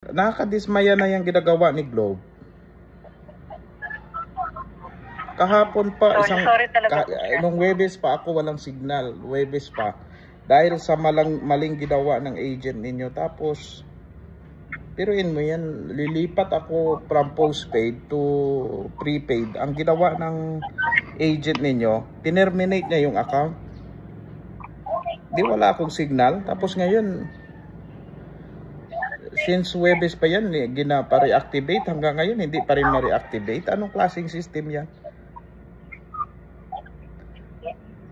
Nakakadismaya na yung ginagawa ni Globe. Kahapon pa, nung Webes pa ako walang signal. Webes pa. Dahil sa maling ginawa ng agent ninyo. Tapos, piruin mo yan, lilipat ako from postpaid to prepaid. Ang ginawa ng agent ninyo, tinerminate niya yung account. Di wala akong signal. Tapos ngayon, since Webes pa yan, pa-reactivate. Hanggang ngayon, hindi pa rin ma-reactivate. Anong klaseng system yan?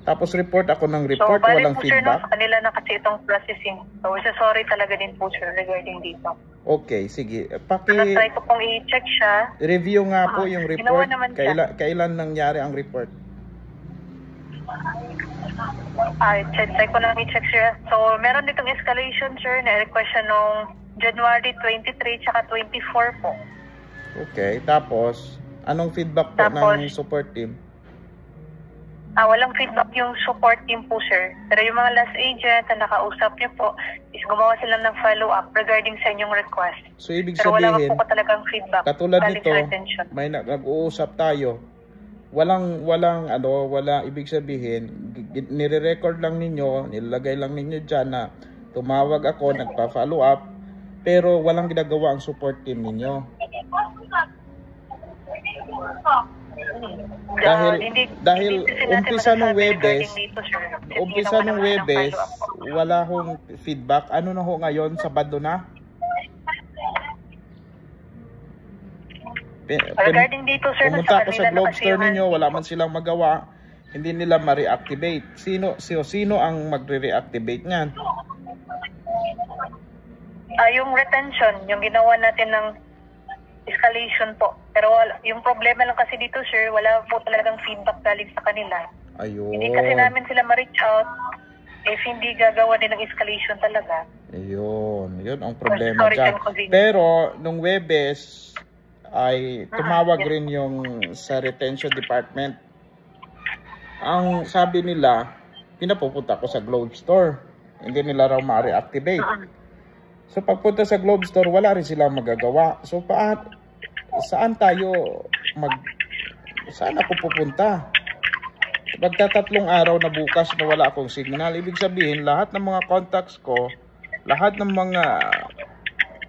Tapos report ako ng report, so, walang feedback. Sa kanila na kasi itong processing. So, sorry talaga din po sir regarding dito. Okay, sige. Try ko pong i-check siya. Review nga po yung report. Kailan nangyari ang report? Try ko lang i-check siya. So, meron ditong escalation sir na request siya nung January 23 tsaka 24 po. Okay, tapos anong feedback po ng support team? Walang feedback yung support team po, sir. Pero yung mga last agent na nakausap niyo po, is gumawa sila ng follow-up regarding sa inyong request. So, ibig pero sabihin, wala po talagang feedback. Katulad nito, may nag-uusap tayo. Walang ibig sabihin, nire-record lang ninyo, nilagay lang ninyo dyan na tumawag ako, nagpa-follow up, pero walang ginagawa ang support team ninyo. Dahil umpisa ng Webes, wala hong feedback. Ano na ho ngayon? Sabado na? Regarding dito, sir, pumunta ako sa Globe Store ninyo, wala man silang magawa. Hindi nila ma-reactivate. Sino ang magre-reactivate niyan? Yung retention, yung ginawa natin ng escalation po. Pero yung problema lang kasi dito, sir, wala po talagang feedback galing sa kanila. Ayun. Hindi kasi namin sila ma-reach out if hindi gagawa din ng escalation talaga. Ayun. Yun ang problema dyan. Pero, nung Webes, ay tumawag rin yung sa retention department. Ang sabi nila, pinapupunta ko sa Globe Store. Hindi nila raw ma-reactivate. So, pagpunta sa Globe Store, wala rin silang magagawa. So, saan ako pupunta? Magtatatlong araw na bukas na wala akong signal. Ibig sabihin, lahat ng mga contacts ko, lahat ng mga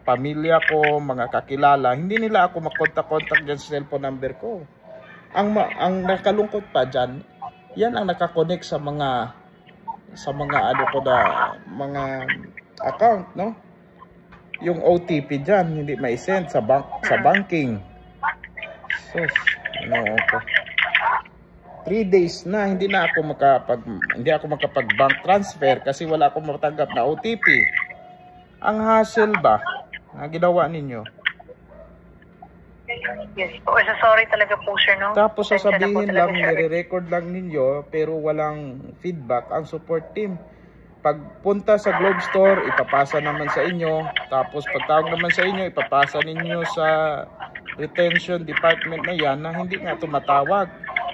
pamilya ko, mga kakilala, hindi nila ako makontak-contact dyan sa cellphone number ko. Ang nakalungkot pa dyan, yan ang nakakonect sa mga mga account, no? Yung OTP dyan, hindi mai-send sa banking. So, ako. 3 days na, hindi ako makapag-bank transfer kasi wala akong matanggap na OTP. Ang hassle ba na ginawa ninyo? Yes po, sorry talaga po sir, no? Tapos sasabihin lang, nire-record lang ninyo, pero walang feedback ang support team. Pagpunta sa Globe Store, ipapasa naman sa inyo. Tapos pagtawag naman sa inyo, ipapasa ninyo sa retention department na yan na hindi nga tumatawag.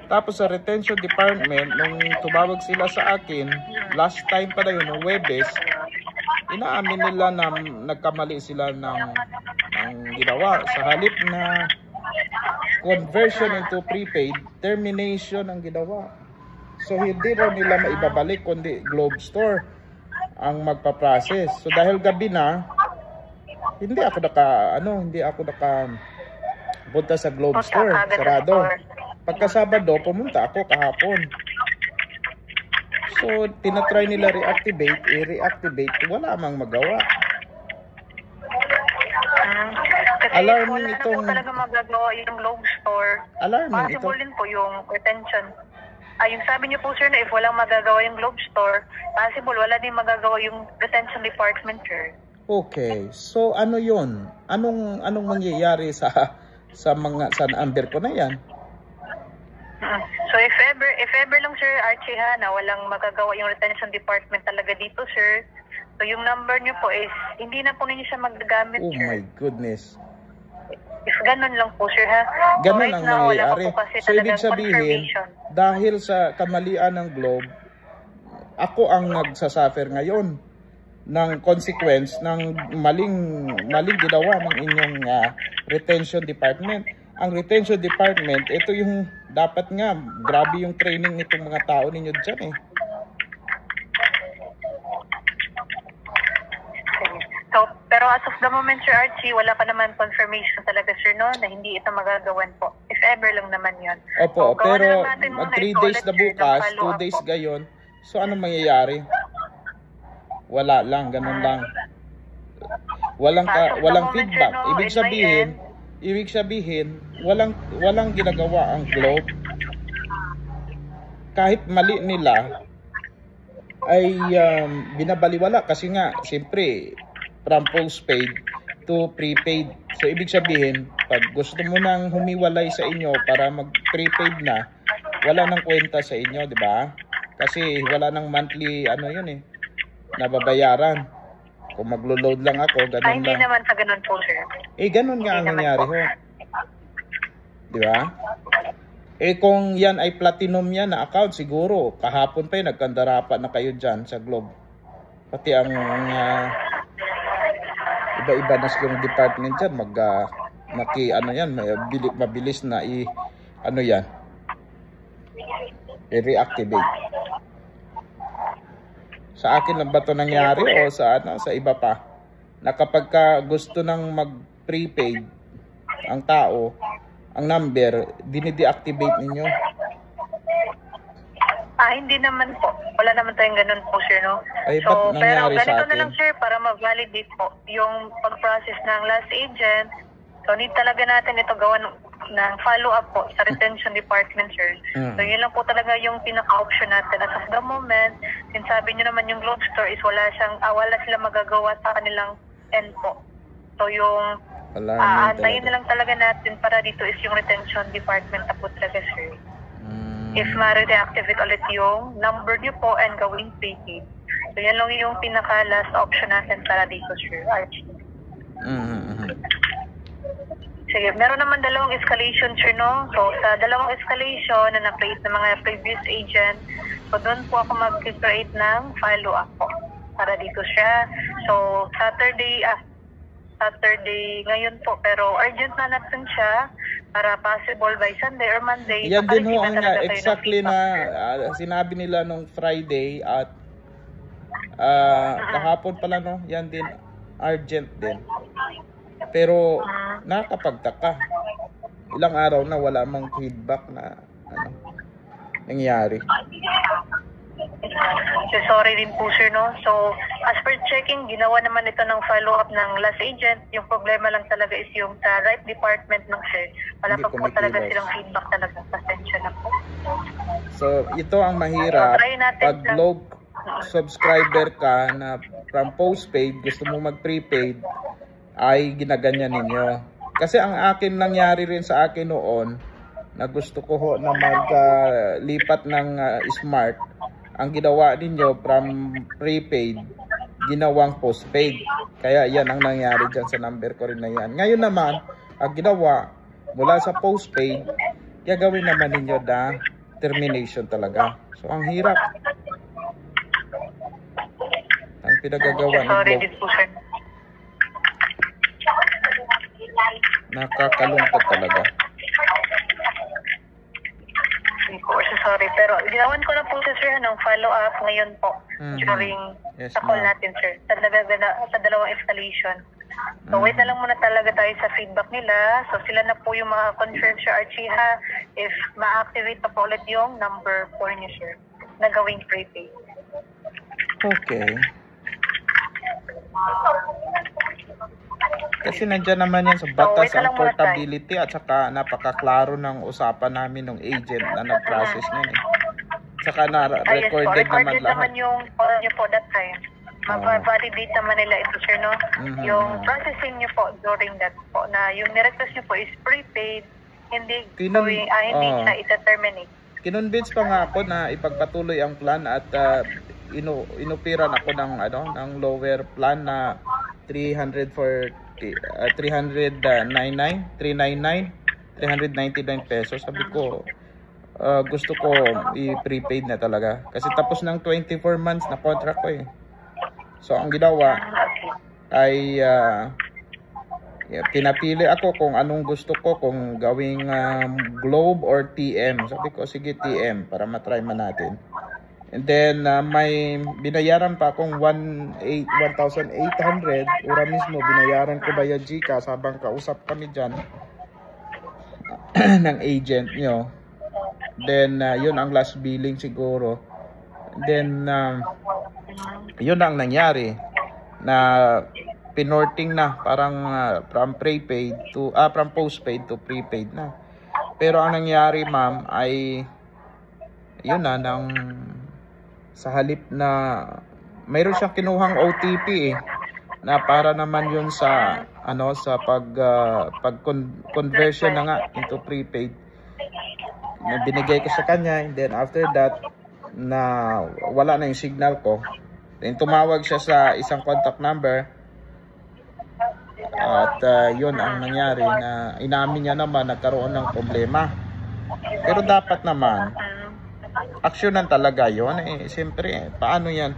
Tapos sa retention department, nung tumawag sila sa akin, last time pa na yun, nung Webes, inaamin nila na nagkamali sila ng ginawa. Sa halip na conversion into prepaid, termination ang ginawa. So hindi raw nila maibabalik kundi Globe Store ang magpa-process. So dahil gabi na, hindi ako punta sa Globe Store, sarado. Pagka Sabado, pumunta ako kahapon. So tinatry nila i-reactivate, wala mang magawa. Alarming itong wala na po talaga magagawa yung Globe Store. Alarming ito. Possible din po yung retention. Yung sabi niyo po sir na if walang magagawa yung Globe Store, possible wala din magagawa yung retention department, sir. Okay. So ano 'yon? Anong mangyayari sa number ko na 'yan? So if ever lang sir Archie na walang magagawa yung retention department talaga dito, sir. So yung number niyo po is hindi na po ninyo siya magagamit, sir. Oh my goodness. If ganun lang po sir Ganun ang nangyayari. So ibig sabihin, dahil sa kamalian ng Globe, ako ang nagsasuffer ngayon. ng consequence ng maling ginawa ng inyong retention department. Ang retention department, ito yung dapat nga, grabe yung training nitong mga tao ninyo dyan eh. So, pero as of the moment, Sir Archie, wala pa naman confirmation talaga, sir, no, na hindi ito magagawan po. If ever lang naman yun. Opo, So, pero mag 3 days na bukas, 2 days gayon. So, ano mangyayari? Wala lang, ganun lang. Walang feedback. Ibig sabihin, walang ginagawa ang Globe. Kahit mali nila, ay binabaliwala kasi nga, siyempre, from postpaid to prepaid. So, ibig sabihin, pag gusto mo nang humiwalay sa inyo para mag-prepaid na, wala nang kwenta sa inyo, di ba? Kasi wala nang monthly, yun eh, nababayaran. Kung maglo-load lang ako, ganun lang. Hindi naman sa ganun po, sir. Ganun nga ang nangyari ho. Di ba? Kung yan ay platinum yan na account, siguro, kahapon pa nagkandarapat na kayo dyan sa Globe. Pati ang iba-iba na yung department dyan, mabilis na i-reactivate. Sa akin lang ba ito nangyari o sa iba pa? Na kapag gusto nang mag-prepaid ang tao, ang number, dinideactivate ninyo? Hindi naman po. Wala naman tayong ganun po, sir, no? Ba't nangyari pero sa ganito akin? na lang, sir, para ma-validate po yung pag-process ng last agent. So, need talaga natin ito gawa ng follow-up po sa retention department, sir. So, yun lang po talaga yung pinaka-option natin. As of the moment, since sabi nyo naman yung Globe Store is wala sila magagawa sa kanilang end po. So, yung antayin na lang talaga natin para dito is yung retention department na po talaga, sir. If ma-reactivate ulit yung number nyo po and gawing prepaid. So, yan lang yung pinaka-last option natin para dito, sir, Archie. Sige, meron naman dalawang escalation, sir, no? So, sa dalawang escalation na na-create ng mga previous agent, so doon po ako mag-create ng follow-up po para dito siya. So, Saturday ngayon po, pero urgent na natin siya para possible by Sunday or Monday. Yan din ho ang exactly na sinabi nila nung Friday at kahapon pala, no? Yan din, urgent din. Pero nakakapagtaka. Ilang araw na wala mang feedback na nangyari. So, sorry din po, sir, no? So, as per checking, ginawa naman ito ng follow-up ng last agent. Yung problema lang talaga is yung sa right department ng sir. Wala pa po talaga silang feedback talaga. Pasensya na po. So, ito ang mahirap. Pag Globe subscriber ka na from postpaid, gusto mo mag-prepaid, ay ginaganyan ninyo. Kasi ang akin nangyari rin sa akin noon, na gusto ko ho na maglipat ng smart, ang ginawa ninyo from prepaid, ginawang postpaid. Kaya yan ang nangyari dyan sa number ko rin na yan. Ngayon naman, ang ginawa mula sa postpaid, gagawin naman ninyo na termination talaga. So, ang hirap. Ang pinagagawa ng Globe. Nakakalungkot talaga. Sorry, pero ginawan ko na po sir ng follow-up ngayon po during sa call natin, sir. Sa dalawang escalation. So, wait na lang muna talaga tayo sa feedback nila. So, sila na po yung mga confirm, Sir Archie, ha, if ma-activate pa po ulit yung number 4 niyo, sir, na gawing prepaid. Okay. Kasi nandiyan naman yan sa batas ang portability at saka napakaklaro ng usapan namin ng agent na nag-process nun eh. Saka na-recorded naman lahat. Naman yung call nyo po that time. Mag-validate naman nila ito, sir, no? Yung processing nyo po during that po, na yung nirequest nyo po is prepaid, hindi siya ita-terminate. Kinonvince pa nga ako na ipagpatuloy ang plan at inupiran ako ng lower plan na 399 pesos. Sabi ko, gusto ko i-prepaid na talaga kasi tapos ng 24 months na contract ko eh. So ang ginawa ay pinapili ako kung anong gusto ko, kung gawing globe or TM. Sabi ko, sige TM para matry man natin. And then may binayaran pa akong 1,800. Ura mismo binayaran ko via GCash habang kausap kami dyan ng agent nyo. Then yun ang last billing siguro. Then yun ang nangyari na pinorting na, parang from prepaid to from postpaid to prepaid na. Pero ang nangyari ma'am ay yun na, sa halip na mayroon siyang kinuhang OTP na para naman yun sa sa pag conversion na nga into prepaid. Binigay ko sa kanya, and then after that na wala na yung signal ko, then tumawag siya sa isang contact number. At yun ang nangyari, na inamin niya naman nagkaroon ng problema. Pero dapat naman aksyonan talaga yun. Siyempre, paano yan?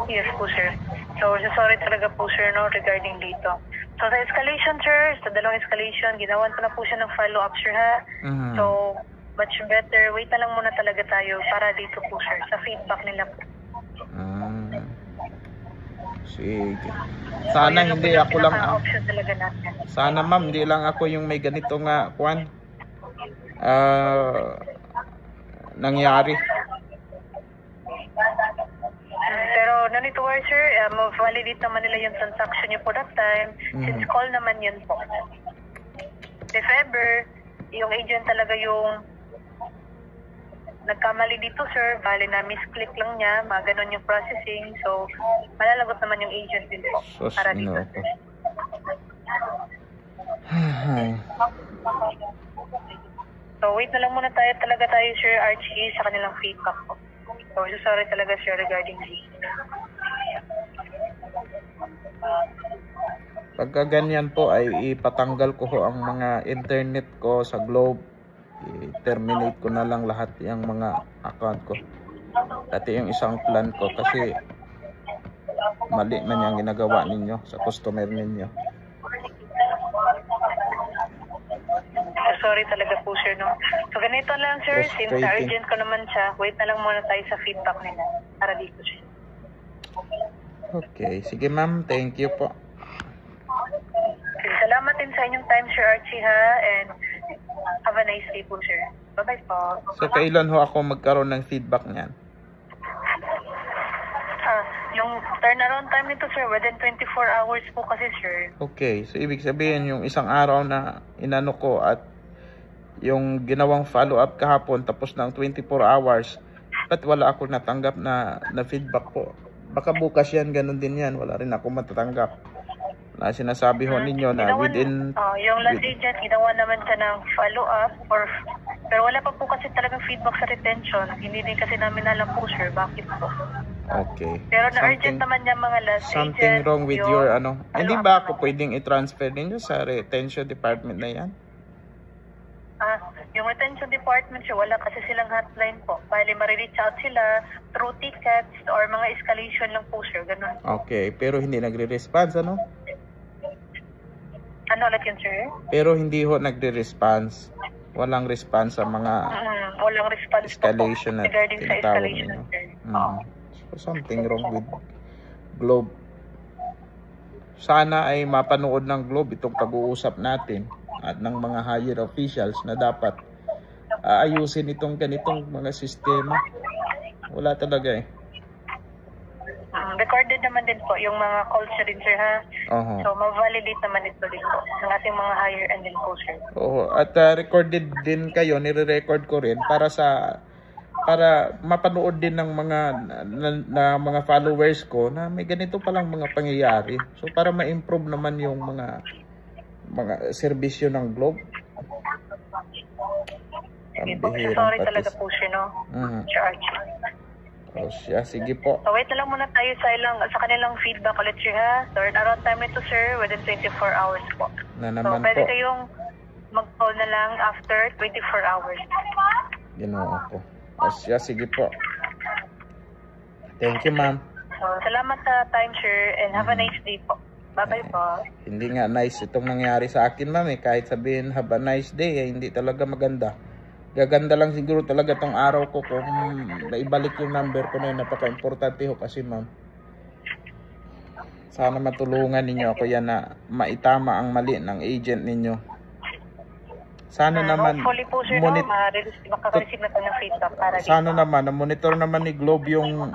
Yes po sir. So sorry talaga po sir regarding dito. So sa escalation sir, sa dalawang escalation, ginawan ko na po siya ng follow-up sir ha. So much better, wait na lang muna talaga tayo para dito po sir, sa feedback nila po. Sige. Sana hindi ako lang sana ma'am, hindi lang ako yung may ganito nga nangyari. Pero no need to worry sir, validate naman nila yung transaction niyo po that time, since call naman yun po. If ever yung agent talaga yung nagkamali dito sir, bali na misclick lang niya, mga ganun yung processing, so malalagot naman yung agent din po para dito. So wait na lang muna talaga tayo sir Archie sa kanilang feedback po. So sorry talaga sir regarding this. Pagka ganyan po ay ipatanggal ko ang mga internet ko sa Globe. I-terminate ko na lang lahat yung mga account ko. Dati yung isang plan ko kasi mali man yung ginagawa ninyo sa customer ninyo. Sorry talaga po sir So ganito lang sir, since urgent ko naman siya, wait na lang muna tayo sa feedback nila para dito sir. Okay, sige ma'am, thank you po. Salamat din sa inyong time sir Archie ha, and have a nice day po sir. Bye-bye po. So kailan ho ako magkaroon ng feedback niyan? Yung turnaround time nito sir, within 24 hours po kasi sir. Okay, so ibig sabihin yung isang araw na inano ko at yung ginawang follow-up kahapon tapos ng 24 hours, ba't wala ako natanggap na feedback po? Baka bukas yan, ganun din yan, wala rin ako matatanggap. Na sinasabi ho ninyo na within yung last agent ginawa naman siya ng follow-up pero wala pa po kasi talagang feedback sa retention. Hindi din kasi namin alam po sir bakit po. Okay. Pero na-urgent naman niya mga last something agent, wrong with your hindi ba ako pwedeng i-transfer ninyo sa retention department na yan? Yung retention department sir, wala kasi silang hotline po. Bali ma-reach out sila through tickets or mga escalation lang po sir, ganun. Okay, pero hindi nagre-response Ano ulit yun sir? Pero hindi ho nagre-response. Walang response sa mga walang response escalation po, regarding sa escalation sir. So something wrong with Globe. Sana ay mapanood ng Globe itong pag-uusap natin at ng mga higher officials na dapat ayusin itong ganitong mga sistema. Wala talaga Recorded naman din po yung mga calls na din sir ha. So ma-validate naman ito din po ng ating mga higher end din po sir. At recorded din kayo, nire-record ko rin para mapanood din ng mga followers ko na may ganito palang mga pangyayari. So para ma-improve naman yung mga serbisyo ng Globe. Sorry talaga po siya Sir Archie. Sige po. So wait na lang muna tayo sa kanilang feedback ulit sir ha. So around time ito sir, within 24 hours po. So pwede kayong mag-call na lang after 24 hours. Ginawa ko. Sige po. Thank you, ma'am. So, salamat sa time, sir, and have a nice day po. Bye-bye po. Hindi nga nice itong nangyari sa akin, ma'am. Kahit sabihin, have a nice day, hindi talaga maganda. Gaganda lang siguro talaga tong araw ko kung naibalik yung number ko na yun. Napaka-importante ho kasi, ma'am. Sana matulungan ninyo ako yan na maitama ang mali ng agent ninyo. Sana naman hopefully po, sir, makaka-receive na ng feedback para sana naman, na-monitor naman ni Globe yung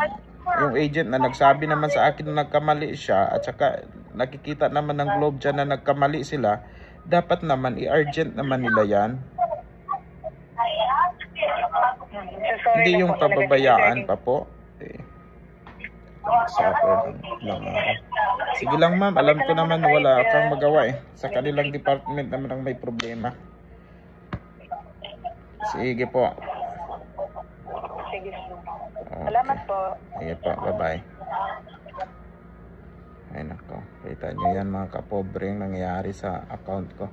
agent na nagsabi naman sa akin na nagkamali siya, at saka nakikita naman ng Globe dyan na nagkamali sila. Dapat naman i-urgent naman nila yan. Hindi yung pababayaan pa po. Sige lang, ma'am, alam ko naman wala kang magawa sa kanilang department naman ang may problema. Sige po. Sige, sir. Salamat po. Sige po, bye-bye. Ay nako, kita nyo yan mga kapobre yung nangyayari sa account ko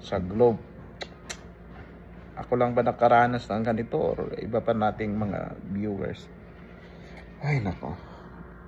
sa Globe. Ako lang ba nakaranas ng ganito or iba pa nating mga viewers? Ay nako.